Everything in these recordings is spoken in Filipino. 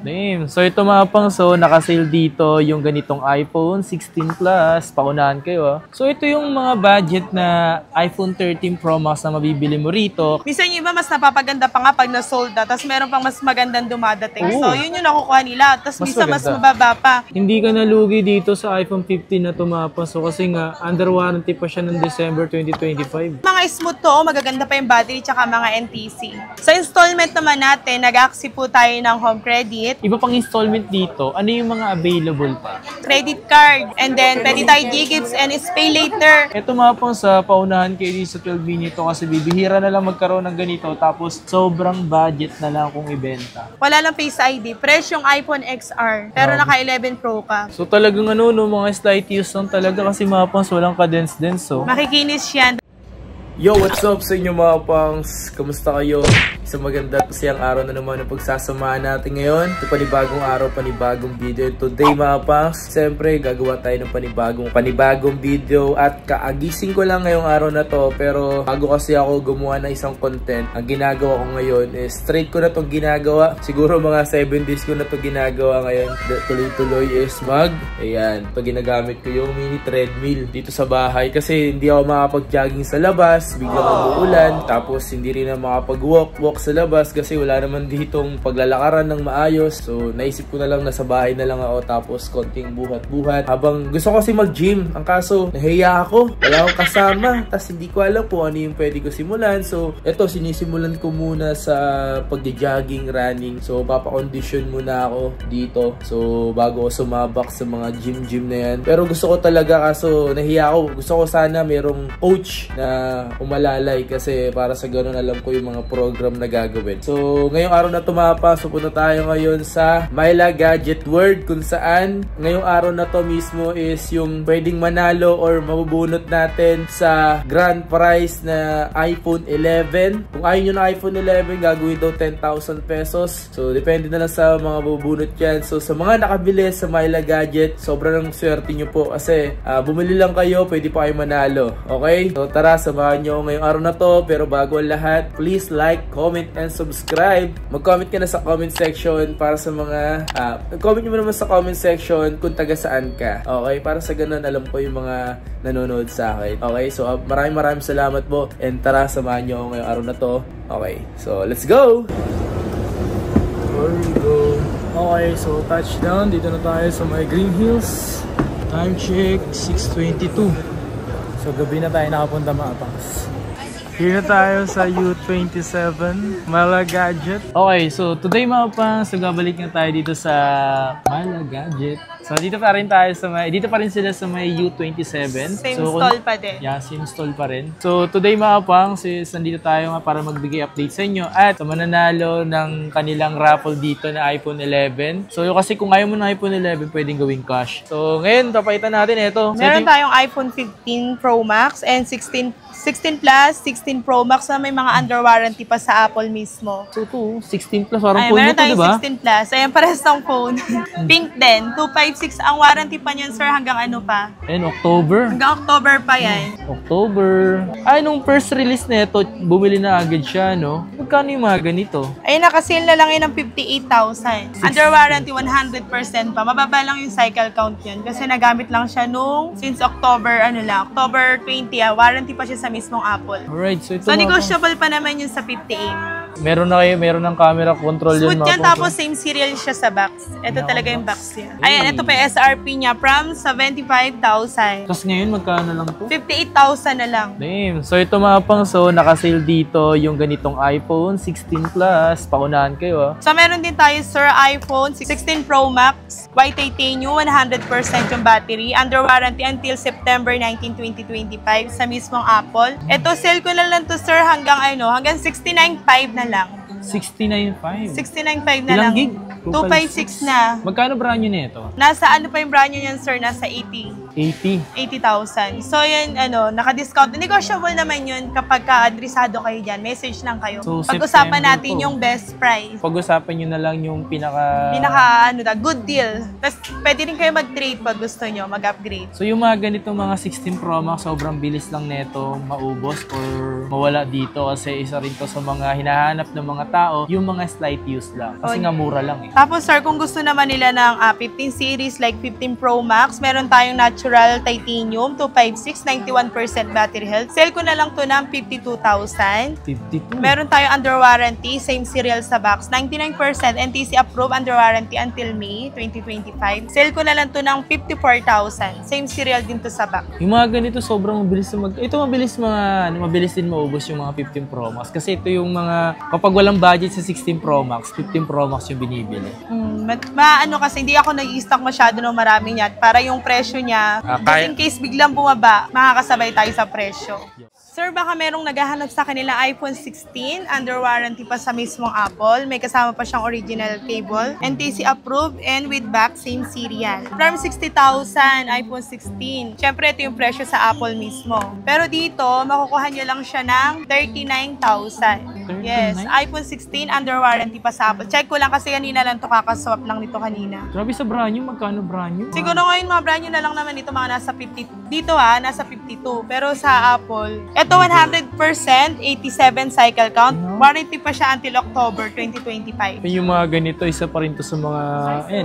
Damn. So ito mga pangso, naka-sale dito yung ganitong iPhone 16 Plus. Paunahan kayo. So ito yung mga budget na iPhone 13 Pro Max na mabibili mo rito. Minsan yung iba mas napapaganda pa nga pag na-sold na, tapos meron pang mas magandang dumadating. Oo. So yun yung nakukuha nila. Tapos minsan mas maganda. mababa pa. Hindi ka nalugi dito sa iPhone 15 na tumapos. So kasi nga, under warranty pa siya ng December 2025. Mga smooth to, magaganda pa yung battery tsaka mga NTC. Sa installment naman natin, nag-accept po tayo ng home credit, Iba pang installment dito, ano yung mga available pa? credit card, and then pwede tayo G-Gifts and pay later. Ito mga pang sa paunahan kayo dito sa 12 minute kasi bibihira na lang magkaroon ng ganito tapos sobrang budget na lang kung ibenta. Wala lang Face ID. Fresh yung iPhone XR. Pero naka 11 Pro ka. So talagang ano no, mga slight use lang talaga kasi mga pangs walang kadens-dens so. Makikinis yan. Yo, what's up sa inyo mga pangs? Kamusta kayo? Isang maganda at masayang araw na naman ang pagsasamahan natin ngayon. Ito panibagong araw, panibagong video. Today mga pangs, siyempre gagawa tayo ng panibagong video at kaagising ko lang ngayong araw na to. Pero bago kasi ako gumawa ng isang content, ang ginagawa ko ngayon is straight ko na itong ginagawa. Siguro mga 7 days ko na itong ginagawa ngayon. Tuloy-tuloy is ayan, ito ginagamit ko yung mini treadmill dito sa bahay kasi hindi ako makapag-jogging sa labas. Biglang umuulan, tapos hindi rin na makapag-walk sa labas kasi wala naman ditong paglalakaran ng maayos. So naisip ko na lang na sa bahay na lang ako tapos konting buhat-buhat. Habang gusto ko kasi mag-gym, ang kaso nahiya ako, wala akong kasama, tapos hindi ko alam po ano yung pwede ko simulan. So eto, sinisimulan ko muna sa pag-jogging, running. So papakondisyon muna ako dito. So bago ako sumabak sa mga gym na yan. Pero gusto ko talaga kaso nahiya ako. Gusto ko sana merong coach na umalalay kasi para sa ganun alam ko yung mga program na gagawin. So, ngayong araw na tumapa, so punta tayo ngayon sa Myla Gadget World kung saan ngayong araw na to mismo is yung pwedeng manalo or mabubunot natin sa grand prize na iPhone 11. Kung ayaw nyo na iPhone 11, gagawin daw 10,000 pesos. So, depende na lang sa mga mabubunot yan. So, sa mga nakabili sa Myla Gadget, sobrang swerte nyo po kasi bumili lang kayo, pwede pa kayo manalo. Okay? So, tara, samahan nyo ngayong araw na to. Pero bago ang lahat, please like, comment, and subscribe. Mag-comment ka na sa comment section para sa mga comment nyo naman sa comment section kung taga saan ka. Okay? Para sa ganun, alam ko yung mga nanonood sa akin. Okay? So maraming salamat po. And tara, samahan nyo ngayong araw na to. Okay? So let's go! Here we go. Okay, so touchdown. Dito na tayo sa may Green Hills. Time check, 6:22. So gabi na tayo nakapunta mga pangs. Here na tayo sa U27 Myla Gadget. Okay, so today mga pangs, gabalik na tayo dito sa Myla Gadget. So dito pa rin tayo sa dito pa rin sila sa may U27. Same so, stall pa din. Yeah, same stall pa rin. So today mga pangs, nandito tayo nga para magbigay update sa inyo at sa mananalo ng kanilang raffle dito na iPhone 11. So kasi kung ayaw mo ng iPhone 11, pwedeng gawing cash. So ngayon, papaitan natin ito. Meron tayong iPhone 15 Pro Max and 16 Plus, 16 Pro Max na may mga under warranty pa sa Apple mismo. So 16 Plus, parang phone meron mo to, tayong diba? 16 Plus. Ayan, parehas ng phone. Pink din. 256 ang warranty pa niyan, sir, hanggang ano pa? And October. Hanggang October pa yan. October. Ay, nung first release na ito, bumili na agad siya, no? Magkano yung mga ganito? Ayun, nakasale na lang yun ng 58,000. Under warranty, 100% pa. Mababa lang yung cycle count yun. Kasi nagamit lang siya nung since October, October 20, warranty pa siya sa mismong Apple. Alright, so ito So, negotiable pa naman yun sa 58. Meron ng camera control yun. Smooth yan, tapos same serial siya sa box. Ito talaga yung box niya. Ayan, ito pa yung SRP niya from 75,000. Tapos ngayon, magkano lang to? 58,000 na lang. Damn. So ito mga pang, so naka-sale dito yung ganitong iPhone 16 Plus. Paunahan kayo. So meron din tayo, sir, iPhone 16 Pro Max, white titanium, 100% yung battery, under warranty until September 19, 2025 sa mismong Apple. Ito, sale ko na lang to, sir, hanggang 69,500 na lang. 69.5. 69,500 na Ilang lang. gig? 256 na. Magkano brand nyo nito? Nasa ano pa yung brand nyo yan, sir? Nasa 80. 80,000. So, yan, naka-discount. Negotiable naman yun kapag ka-adresado kayo dyan. Message lang kayo. So, pag-usapan natin yung best price. Pag-usapan nyo na lang yung good deal. Tapos, pwede rin kayo mag-trade pag gusto nyo, mag-upgrade. So, yung mga ganitong mga 16 Pro Max, sobrang bilis lang neto maubos or mawala dito kasi isa rin to sa mga hinahanap ng mga tao, yung mga slight use lang. Kasi nga mura lang eh. Tapos, sir, kung gusto naman nila ng 15 series like 15 Pro Max, meron tayong natural titanium 256, 91% battery health. Sale ko na lang to ng 52,000. 52? Meron tayong under warranty, same serial sa box, 99% NTC approved under warranty until May 2025. Sale ko na lang to ng 54,000. Same serial din to sa box. Yung mga ganito sobrang mabilis ito mabilis din maubos yung mga 15 Pro Max kasi ito yung mga kapag walang budget sa 16 Pro Max, 15 Pro Max yung binibili. Kasi hindi ako nag-i-stock masyado ng marami niyan para yung presyo niya, just in case biglang bumaba, makakasabay tayo sa presyo. Sir, baka merong naghahanap sa kanila iPhone 16, under warranty pa sa mismong Apple. May kasama pa siyang original cable, NTC approved, and with back, same serial. From 60,000, iPhone 16. Siyempre, ito yung presyo sa Apple mismo. Pero dito, makukuha nyo lang siya ng 39,000. Yes, iPhone 16, under warranty pa sa Apple. Check ko lang kasi kanina lang ito, kakaswap lang nito kanina. Grabe sa brand new, magkano brand new? Siguro ngayon mga brand new na lang naman ito, mga nasa 50. Dito nasa 52. Pero sa Apple, ito 100%, 87 cycle count. Warranty pa siya until October 2025. Yung mga ganito, isa pa rin to sa mga,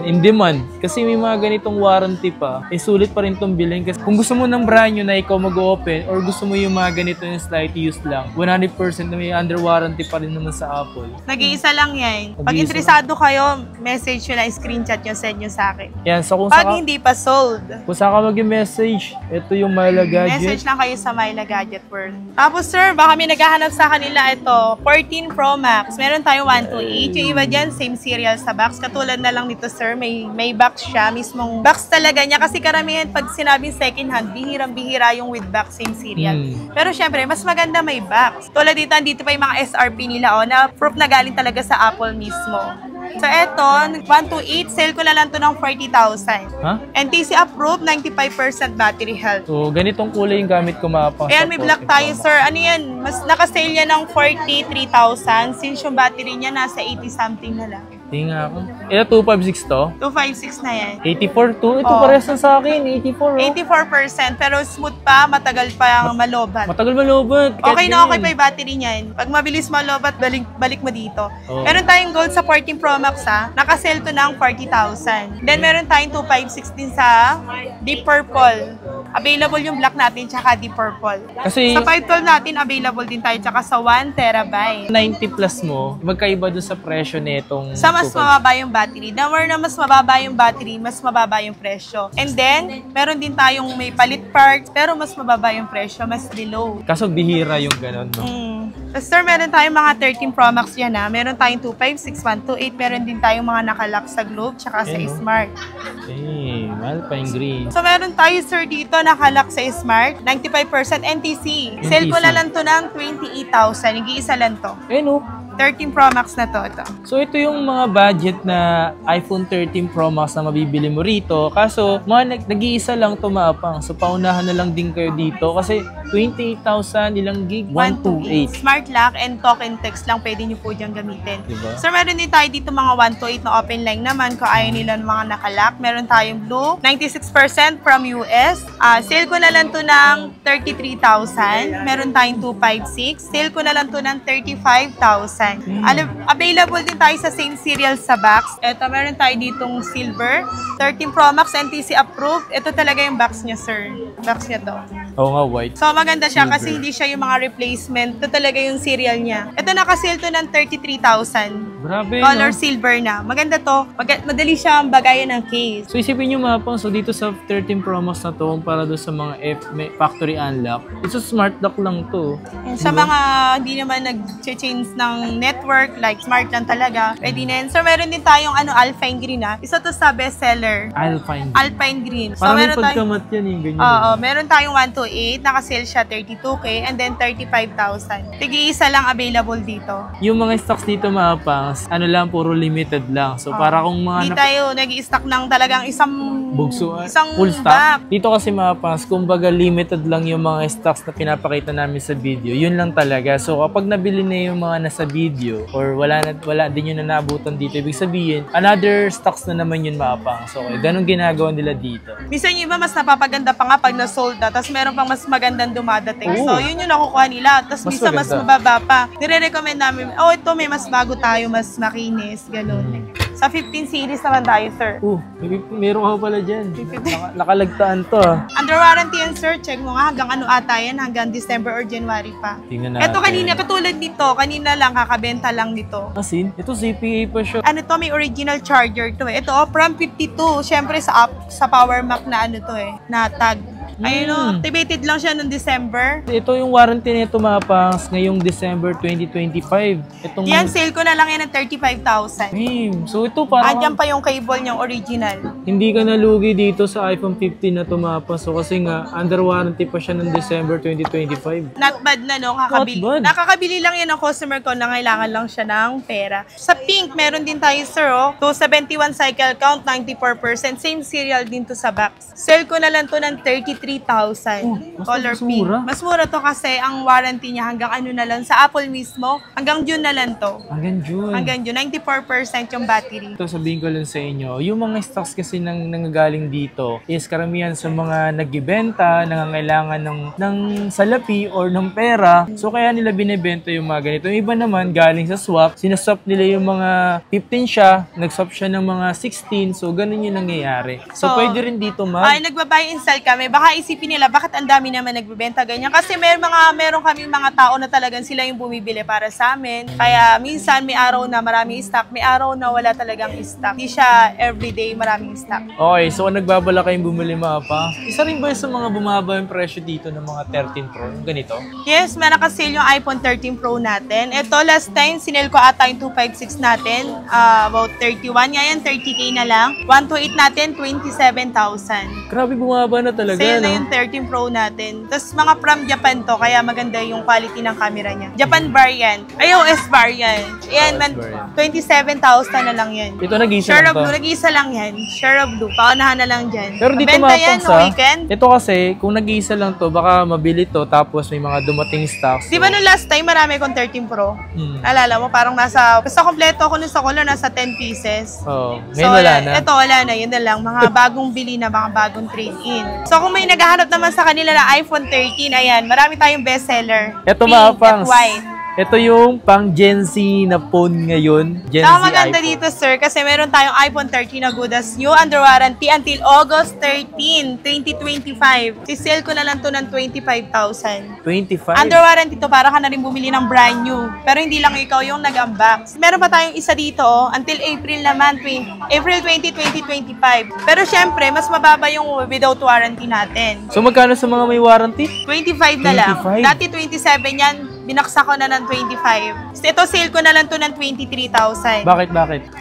in demand. Kasi may mga ganitong warranty pa, sulit pa rin itong bilhin. Kasi kung gusto mo ng brand new na ikaw mag-open, or gusto mo yung mga ganito yung slight use lang, 100% na may under warranty pa rin naman sa Apple. Nag-iisa lang yan. Pag interesado kayo, message nyo lang, screenshot nyo, send nyo sa akin. Yan, so kung pag hindi pa sold, kung saka mag-message, ito yung Myla Gadget. Message lang kayo sa Myla Gadget World. Tapos sir, baka may naghahanap sa kanila ito, 14 Pro Max. Meron tayong 128. Yung iba dyan, same serial sa box. Katulad na lang nito sir, may box siya. Mismong box talaga niya. Kasi karamihan pag sinabing second hand, bihirang-bihira yung with box, same serial. Pero syempre, mas maganda may box. Tulad dito pa yung mga SRP nila na proof na galing talaga sa Apple mismo. So eto, 128, sale ko na lang to ng 40,000. NTC approved, 95% battery health. So ganitong kulay yung gamit ko mapang. Ayan, may black tayo sir. Ano yan? Mas nakasale yan ng 43,000 since yung battery niya nasa 80 something na lang. Hindi nga ako. Ito 256 to? 256 na yan. 84 to? Ito parehas na sa akin. 84 84%. Pero smooth pa, matagal pa ang malobat. Matagal malobat. Okay na okay pa yung battery niyan. Pag mabilis malobat, balik mo dito. Meron tayong gold sa 14 Pro Max Nakasale to ng 40,000. Then meron tayong 256 din sa Deep Purple. Available yung black natin tsaka Deep Purple. Kasi sa 512 natin, available din tayo tsaka sa 1 terabyte. 90 plus mo, magkaiba dun sa presyo netong sa mas mababa yung battery. The more na mas mababa yung battery, mas mababa yung presyo. And then, meron din tayong may palit parts, pero mas mababa yung presyo, mas below. Kaso bihira yung ganun, no? So, sir, meron tayong mga 13 Pro Max yan Meron tayong 256, 128, meron din tayong mga nakalock sa Globe, tsaka sa Smart. Mahal pa yung green. So, meron tayo, sir, dito nakalock sa Smart, 95% NTC. Sale ko na lang to ng 28,000. Nag-iisa lang to. 13 Pro Max na to. So, ito yung mga budget na iPhone 13 Pro Max na mabibili mo rito. Kaso, nag-iisa lang to mapang. So, paunahan na lang din kayo dito. Kasi, 28,000 ilang gig? 128. Smart lock and talk and text lang pwede nyo po dyan gamitin. Diba? So, meron din tayo dito mga 128 na open line naman. Kung ayaw nila ng mga nakalock. Meron tayong blue. 96% from US. Sale ko na lang to ng 33,000. Meron tayong 256. Sale ko na lang to ng 35,000. Available din tayo sa same serial sa box. Ito, meron tayo ditong silver. 13 Pro Max NTC approved. Ito talaga yung box niya, sir. Box niya to. Oo nga, white. So, maganda siya kasi hindi siya yung mga replacement. Ito talaga yung serial niya. Ito, nakasale to ng 33,000. Grabe, Color silver na. Maganda to. Madali siya ang bagayan ng case. So, isipin nyo mapang. So, dito sa 13 Pro Max na to, para doon sa mga factory unlock, it's a smart lock lang to. Sa mga hindi naman nag-change ng network, like smart lang talaga, pwede na yun. So, meron din tayong Alpine Green Isa to sa bestseller. Alpine Green. So, parang may pagkamat yan yung ganyan. Oo, meron tayong 128, nakasale siya 32K, and then 35,000. Tig-iisa lang available dito. Yung mga stocks dito mapang, lang, puro limited lang. So, para kung mga... Hindi tayo nag-i-stock ng talagang isang bugsuan. Isang Full stock. box. Dito kasi mga pangs, kumbaga limited lang yung mga stocks na pinapakita namin sa video. Yun lang talaga. So kapag nabili na yung mga nasa video or wala din yun na naabutan dito, ibig sabihin, another stocks na naman yun mga pangs. Okay, ganun ginagawa nila dito. Minsan yung iba mas napapaganda pa nga pag na-sold na, tapos meron pang mas magandang dumadating. So yun yung nakukuha nila. Tapos minsan mas mababa pa. Nire-recommend namin, ito may mas bago tayo, mas makinis, ganun. Sa 15 series naman tayo, sir. Meron ka pala dyan. Nakalagtaan to. Under warranty yan, sir. Check mo nga hanggang ano ata yan, hanggang December or January pa. Tingnan natin. Ito kanina, katulad nito, kanina lang, kakabenta lang nito. Asin? Ito CPA pa siya. Ano to, may original charger to eh. Ito, from 52. Siyempre sa Power Mac na ano to eh, na tag. Ayun activated lang siya noong December. Ito yung warranty nito mga pangs ngayong December 2025. Yan, sale ko na lang yan ng 35,000. So ito parang... Andyan pa yung cable niyang original. Hindi ka nalugi dito sa iPhone 15 na tumapas. So kasi nga, under warranty pa siya ng December 2025. Not bad na no, nakakabili lang yan ng customer ko na kailangan lang siya ng pera. Sa pink, meron din tayo sir, 271 cycle count, 94%. Same serial din to sa box. Sale ko na lang to ng 33,000. Color pink. Mas mura to kasi ang warranty niya hanggang ano na lang. Sa Apple mismo, hanggang June na lang to. Hanggang June? Hanggang June. 94% yung battery. Ito, sabihin ko lang sa inyo, yung mga stocks kasi nanggagaling dito is karamihan sa mga nagbibenta, nangangailangan ng salapi or ng pera. So kaya nila binibenta yung mga ganito. Yung iba naman galing sa swap, sinaswap nila yung mga 15 siya, nagswap siya ng mga 16. So ganun yung nangyayari. So pwede rin dito ay nagbabuy and sell kami. Baka isipin nila, bakit ang dami naman nagbebenta ganyan? Kasi meron kaming mga tao na talagang sila yung bumibili para sa amin. Kaya minsan may araw na maraming stock, may araw na wala talagang stock. Hindi siya everyday maraming stock. Okay, so kung nagbabala kayong bumili mga pa, isa rin ba sa mga bumaba yung presyo dito ng mga 13 Pro? Ganito? Yes, may nakasale yung iPhone 13 Pro natin. Ito, last time, sinel ko ata yung 256 natin. About 31. Ngayon, 30K na lang. 128 natin, 27,000. Grabe, bumaba na talaga. Sale na yung 13 Pro natin. Tapos mga from Japan to, kaya maganda yung quality ng camera niya. Japan variant. iOS variant. Ayan, 27,000 na lang yan. Ito nag-isa lang to? Nag-isa lang yan. Share of blue. Paunahan na lang dyan. Pero dito weekend. Ito kasi, kung nag-isa lang to, baka mabili to, tapos may mga dumating stocks. Di ba nung last time, marami akong 13 Pro? Alala mo, parang basta kompleto ako nun sa color, nasa 10 pieces. Ngayon wala na. Ito, wala na. Yun na lang. Mga bagong bili na, mga bagong trade-in. So kung may naghahanap naman sa kanila na iPhone 13, ayan, marami tayong bestseller. Ito mga pangs. Ito yung pang Gen Z na phone ngayon. Gen Z maganda iPhone. dito, sir, kasi meron tayong iPhone 13 na good as new under warranty until August 13, 2025. Si-sell ko na lang to ng 25,000. 25? Under warranty to, para ka na rin bumili ng brand new. Pero hindi lang ikaw yung nag-unbox. Meron pa tayong isa dito, until April naman, April 20, 2025. Pero syempre, mas mababa yung without warranty natin. So magkano sa mga may warranty? 25 na lang. Dati 27 yan, binaksa ko na ng 25. So, ito sale ko na lang to ng 23,000. Bakit?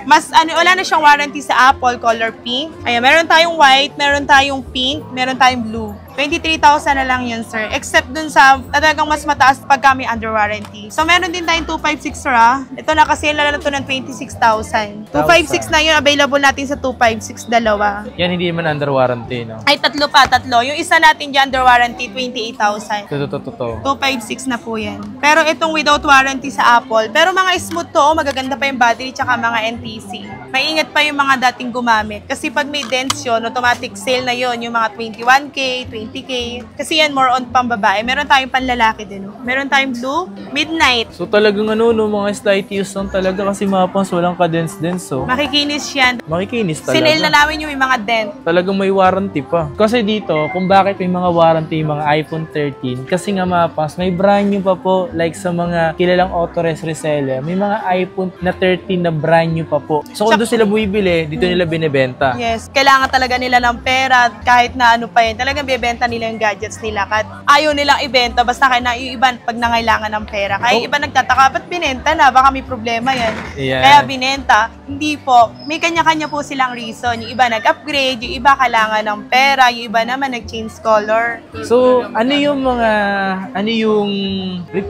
Mas wala na siyang warranty sa Apple color pink. Ayan, meron tayong white, meron tayong pink, meron tayong blue. 23,000 na lang yun, sir. Except dun sa talagang mas mataas pag kami under warranty. So, meron din tayong 256 ra. Ito nakasale na lang ito ng 26,000. 256 na yun, available natin sa 256, dalawa. Yan hindi naman under warranty, no? Ay, tatlo. Yung isa natin dyan under warranty, 28,000. Totoo. 256 na po yan. Pero itong without warranty sa Apple. Pero mga smooth to, magaganda pa yung battery tsaka mga NTC. Maingat pa yung mga dating gumamit. Kasi pag may dents yun, automatic sale na yun. Yung mga 21K, 20K. Kasi yan more on pambabae. Meron tayong panlalaki din. Meron tayong blue, midnight. So talagang mga slight use lang talaga kasi mga pang walang ka-dents-dents. So. Makikinis yan. Makikinis talaga. Sinale na namin yung mga dent. Talagang may warranty pa. Kasi dito, kung bakit may mga warranty yung mga iPhone 13, kasi nga mga pangs, may brand new pa po. Like sa mga kilalang authorized reseller, may mga iPhone na 13 na brand new pa po. So kung doon sila bumibili, dito nila binibenta. Yes, kailangan talaga nila ng pera kahit na ano pa yun. Talagang bibenta nila yung gadgets nila. Kahit ayaw nilang ibenta, basta kaya yung iba pag nangailangan ng pera. Kaya iba nagtataka, ba't binenta na? Baka may problema yan. Yeah. Kaya binenta. Hindi po. May kanya-kanya po silang reason. Yung iba nag-upgrade, yung iba kailangan ng pera, yung iba naman nag-change color. So, ano yung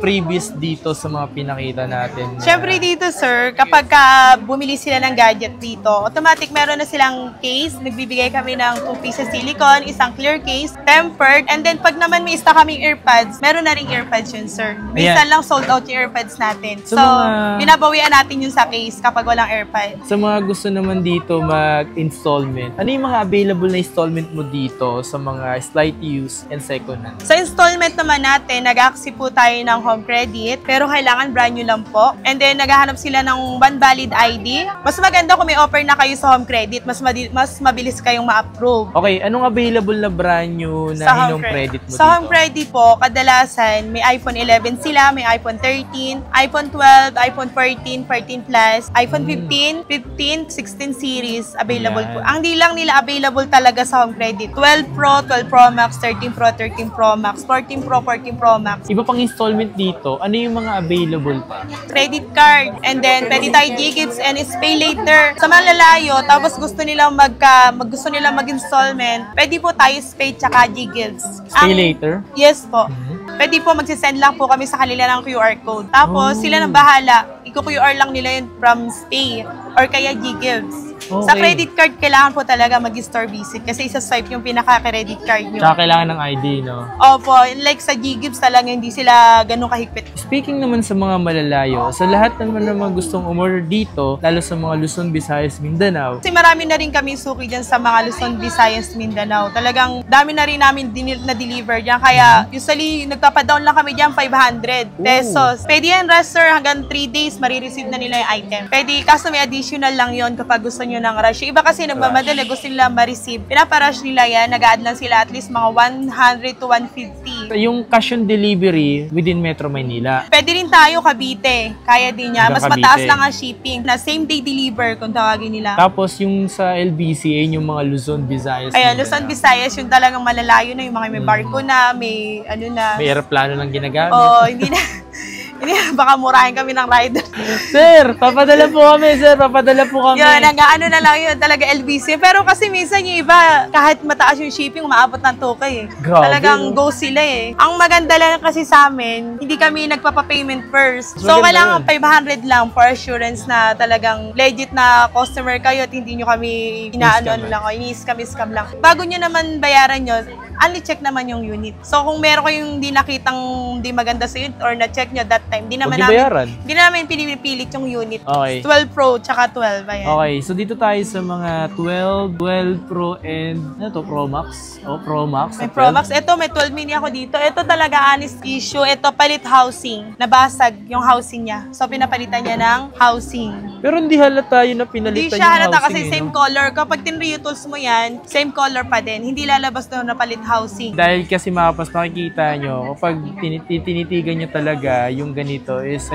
previous dito sa mga pinakita natin? Siyempre dito, sir, kapag bumili sila ng gadget dito, automatic meron na silang case. Nagbibigay kami ng 2 pieces silicone, isang clear case, tempered, and then pag naman may isa kaming earpads, meron na ring earpads yun, sir. Minsan lang sold out yung earpads natin. So, binabawian natin yun sa case kapag walang earpads. Sa mga gusto naman dito mag-installment, ano yung mga available na installment mo dito sa mga slight use and second hand? Sa installment naman natin, nag-accept po tayo ng home credit, pero kailangan brand new lang po. And then, naghahanap sila ng one valid ID. Mas maganda kung may offer na kayo sa home credit, mas mabilis kayong ma-approve. Okay, anong available na brand new na home credit mo dito? Sa home credit po, kadalasan, may iPhone 11 sila, may iPhone 13, iPhone 12, iPhone 14, 14 Plus, iPhone 15, 15, 16 series available po. Ang di lang nila available talaga sa home credit. 12 Pro, 12 Pro Max, 13 Pro, 13 Pro Max, 14 Pro, 14 Pro Max. Iba pang installment dito, ano yung mga available pa? Credit card, and then pwede tayo G-Gives and is pay later. Sa malalayo, tapos gusto nilang mag-installment, pwede po tayo pay tsaka G-Gives. Pay later? Yes po. Pwede po magsisend lang po kami sa kanila ng QR code. Tapos sila nang bahala. Iko-QR lang nila yun from Pay or kaya G-Gives. Okay. Sa credit card, kailangan po talaga mag-store visit kasi isa-swipe yung pinaka-credit card nyo. Tsaka kailangan ng ID, no? Opo, like sa G-Gives talaga, hindi sila ganun kahigpit. Speaking naman sa mga malalayo, sa lahat naman ng mga gustong umorder dito, lalo sa mga Luzon, Visayas, Mindanao. Kasi marami na rin kami suki dyan sa mga Luzon, Visayas, Mindanao. Talagang dami na rin namin na-deliver dyan. Kaya usually, nagpapadown lang kami dyan 500 pesos. Pwede yan, rush, sir, hanggang 3 days, marireceive na nila yung item. Pwede, kaso may additional lang yon kapag gusto nyo ng rush. Yung iba kasi nagmamadali, gusto nila ma-receive. Pinaparush nila yan, nag-add lang sila at least mga 100 to 150. Yung cash on delivery within Metro Manila. Pwede rin tayo Cavite. Kaya din niya. Mas Cavite. mataas lang ang shipping. Na same day deliver kung tawagin nila. Tapos yung sa LBC, yung mga Luzon, Visayas. Kaya Luzon, Visayas, yung talagang malalayo na, yung mga may barko na, may ano na. May aeroplano lang ginagamit. Oo, hindi na. Baka murahin kami ng rider. Sir, papadala po kami, sir. Papadala po kami. Yun, ano na lang yun, talaga LBC. Pero kasi minsan yung iba, kahit mataas yung shipping, umaabot ng 2K eh. Grabe, talagang no? go sila eh. Ang maganda lang kasi sa amin, hindi kami nagpapa-payment first. So, Maganda kailangan 500 lang for assurance na talagang legit na customer kayo at hindi nyo kami ini-scam lang. Bago nyo naman bayaran nyo, check naman yung unit. So, kung meron kayong hindi nakitang hindi maganda sa unit or na-check nyo that time, hindi naman namin pinipilit yung unit. Okay. 12 Pro, tsaka 12. Ayan. Okay, so dito tayo sa mga 12 Pro and ano to, Pro Max? Oh, Pro Max. May Pro Max. Ito, may 12 mini ako dito. Ito talaga honest issue. Ito, palit housing. Nabasag yung housing niya. So, pinapalitan niya ng housing. Pero hindi halata yun na pinalitan Hindi yung siya halata housing. kasi same color. Kapag tinre-tools mo yan, same color pa din. Hindi lalabas doon na palit housing. Dahil kasi mapas makikita nyo, kapag tinitigan nyo talaga yung ganito is,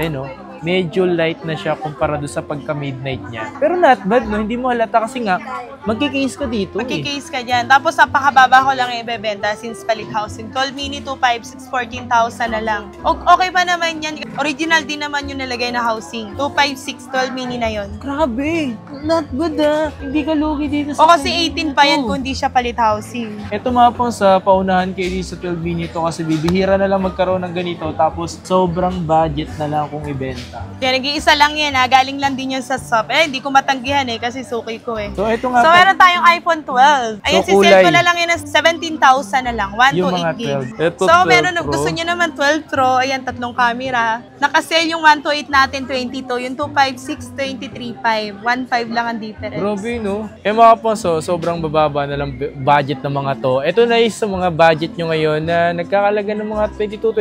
medyo light na siya kumpara doon sa pagka-midnight niya. Pero not bad, no? Hindi mo halata kasi nga, magkikase ka dito. Magkikase ka dyan. Tapos, napakababa ko lang ibebenta since palit housing. 12 mini, 256, 14,000 na lang. Okay pa naman yan. Original din naman yung nalagay na housing. 256, 12 mini na yon. Grabe! Not good Hindi ka lugi dito O kasi 18 pa yan kung di siya palit housing. Ito mga pang sa paunahan kayo dito sa 12 mini to kasi bibihira na lang magkaroon ng ganito tapos sobrang budget na lang kung ibenta. Yan, nag-iisa lang yan galing lang din yun sa shop. Hindi ko matanggihan kasi suki ko eh. So ito nga. So meron tayong iPhone 12. Ayun, So, sisale ko na lang yan na 17,000 na lang. 128 gig. Ito, So 12 meron, Pro. gusto nyo naman 12 Pro. Ayan, 3 camera. Nakasale yung 128 natin, 22. Yung 256, 23.5. 1.5 lang ang difference. Grabe, no? Mga ponso, sobrang bababa na lang budget ng mga to. Ito na is sa mga budget nyo ngayon na nagkakalaga ng mga 22,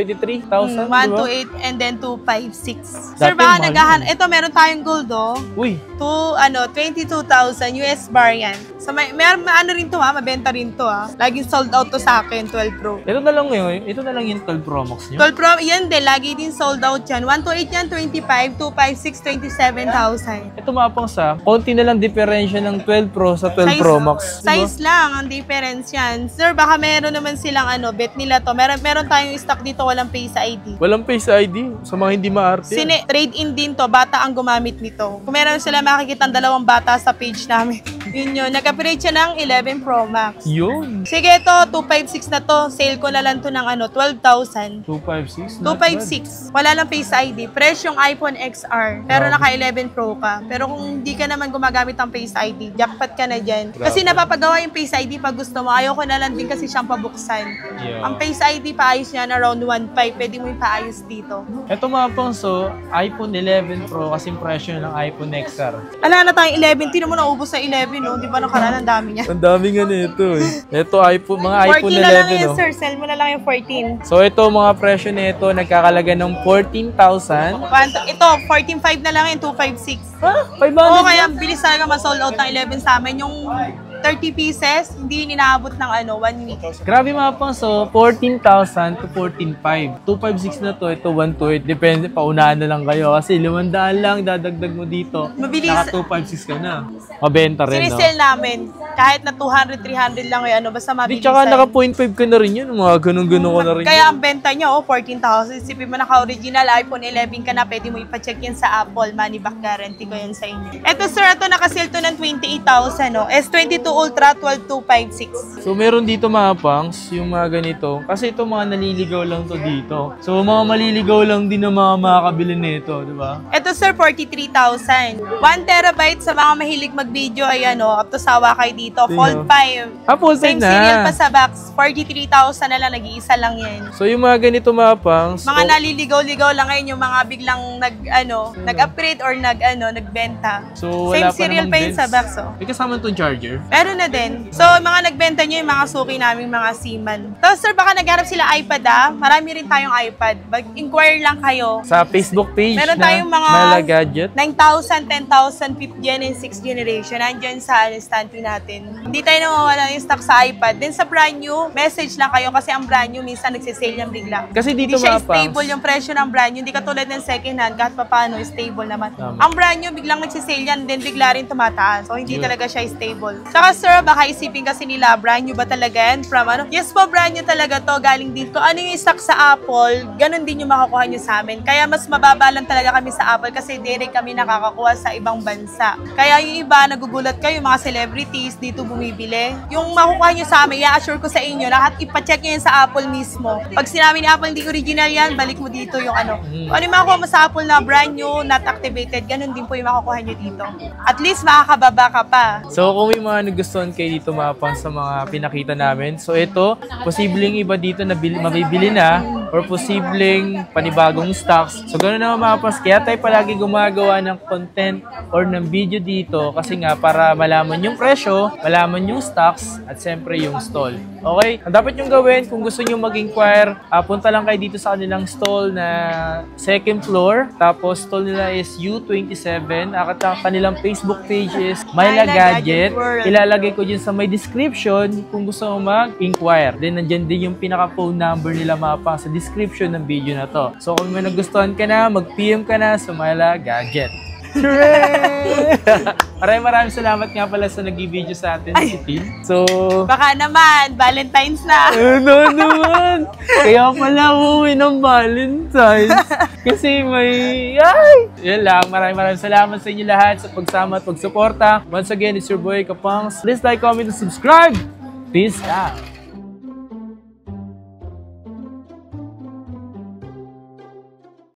23,000. 128 and then 256. Sir, baka nagahan. Ito, meron tayong gold, oh. Uy. To, 22,000 US variant. So, ano rin to, ha? Mabenta rin to, ha? Laging sold out to sa akin, 12 Pro. Ito na lang ngayon. Ito na lang yung 12 Pro Max nyo. 12 Pro, yan din. Lagi din sold out yan. 128 yan, 25, 256, 27,000. Ito mapang sa, konti na lang diferensya ng 12 Pro sa 12 Pro Max. Size lang ang difference yan. Sir, baka meron naman silang bet nila to. Meron tayong stock dito, walang Face ID. Walang Face ID? Sa mga hindi maarte. Trade-in din to, bata ang gumamit nito. Kung meron sila makikita ang 2 bata sa page namin. Yun yun. Nag-upgrade siya ng 11 Pro Max. Yun. Sige, ito, 256 na to. Sale ko na lang to ng 12,000. 256? 256. Wala lang Face ID. Presyong iPhone XR. Pero naka 11 Pro ka. Pero kung hindi ka naman gumagamit ng Face ID, jackpot ka na dyan. Kasi napapagawa yung Face ID pag gusto mo. Ayoko na lang din kasi siyang pabuksan. Yeah. Ang Face ID, paayos niya around 1.5. Pwede mo yung paayos dito. Ito mga pangso, iPhone 11 Pro kasing presyo ng iPhone XR. Ala na tayong 11. Tinan mo naubos sa 11, no? Di ba nakaraan ang dami niya? Ang dami nga nito eh. Ito iPhone, mga iPhone 14 na lang 11 yun, no? sir. Sell mo na lang yung 14. So ito mga presyo nito nagkakalaga ng 14,000. Ito, 14.5 na lang yung 256. Ha? 500? Oo, kaya bilis talaga ma-sold out ng 11 sa amin. Yung 30 pieces, hindi yun inaabot ng 1 week. Grabe mga pangso, 14,000 to 14,500. 256 na to, ito 128. Depende, paunahan na lang kayo. Kasi 500 lang, dadagdag mo dito. Mabilis. Naka 256 ka na. Mabenta rin, no? Sinisell namin. Kahit na 200, 300 lang yung basta Di, mabilis. tsaka naka 0.5 ka na rin yun. Mga ganun-ganun ko na rin Kaya yun. ang benta niya, 14,000. Isipin mo naka-original iPhone 11 ka na, pwede mo ipacheck yan sa Apple. Money back guarantee ko yan sa inyo. Eto sir, ito nakasale to ng 28,000, no? S22 Ultra 12256. So meron dito mga pangs, yung mga ganito. Kasi ito mga naliligaw lang to dito. So mga maliligaw lang din ng mga makakabili nito, di ba? Ito sir, 43,000. 1 terabyte sa mga mahilig mag-video, ayan up to sawa kayo dito. Fold 5. Full size Same na. serial pa sa box. 43,000 na lang, nag-iisa lang yan. So yung mga ganito mga pangs. Mga naliligaw-ligaw lang ngayon yung mga biglang nag-upgrade or nagbenta. So wala Same serial pa yun sa box, oh. May kasama itong charger. Meron na din. So, mga nagbenta nyo yung mga suki namin mga seaman. Tapos, sir, baka nagharap sila iPad, Marami rin tayong iPad. Mag-inquire lang kayo. Sa Facebook page Meron na tayong mga Mala Gadget. 9,000, 10,000, 5th gen and 6th generation. Nandyan sa stand natin. Hindi tayo nawawala yung stock sa iPad. Then sa brand new, message lang kayo kasi ang brand new minsan nagsisale yan bigla. Kasi dito hindi siya mga pangs, stable yung presyo ng brand new. Hindi katulad ng second hand kahit paano stable naman. Ang brand new biglang nagsisale yan then bigla rin tumataas. So hindi talaga siya stable. Saka sir, baka isipin kasi nila brand new ba talaga yan? From Yes po, brand new talaga to. Galing dito. Ano yung stock sa Apple, ganun din yung makukuha nyo sa amin. Kaya mas mababa lang talaga kami sa Apple kasi direct kami nakakakuha sa ibang bansa. Kaya yung iba, nagugulat kayo, mga celebrities dito bumibili. Yung makukuha nyo sa amin, i-assure ko sa inyo, lahat ipacheck nyo yan sa Apple mismo. Pag sinabi ni Apple hindi original yan, balik mo dito yung ano yung makukuha mo sa Apple na brand new, not activated, ganun din po yung makukuha nyo dito. At least makakababa ka pa. So kung may mga nagustuhan kayo dito mga pangs sa mga pinakita namin, so ito, posibleng iba dito na mabibili na or posibleng panibagong stocks. So ganoon naman mga pangs, kaya tayo palagi gumagawa ng content or ng video dito kasi nga para malaman yung presyo, malaman yung stocks at siyempre yung stall. Okay? Ang dapat yung gawin kung gusto nyo mag-inquire, punta lang kayo dito sa kanilang stall na second floor. Tapos stall nila is U27. At ang kanilang Facebook page is Myla Gadget. Ilalagay ko dyan sa may description kung gusto mo mag-inquire. Then nandyan din yung pinaka-phone number nila mapa sa description ng video na to. So kung may nagustuhan ka na, mag-PM ka na sa Myla Gadget. Maraming salamat nga pala sa nag-video sa atin si Tin. So, baka naman, Valentine's na. Ano naman? Kaya pala uuwi ng Valentine's. Kasi may... Yan lang. Maraming salamat sa inyo lahat sa pagsama at pagsuporta. Once again, it's your boy Kapangs. Please like, comment, and subscribe. Peace out.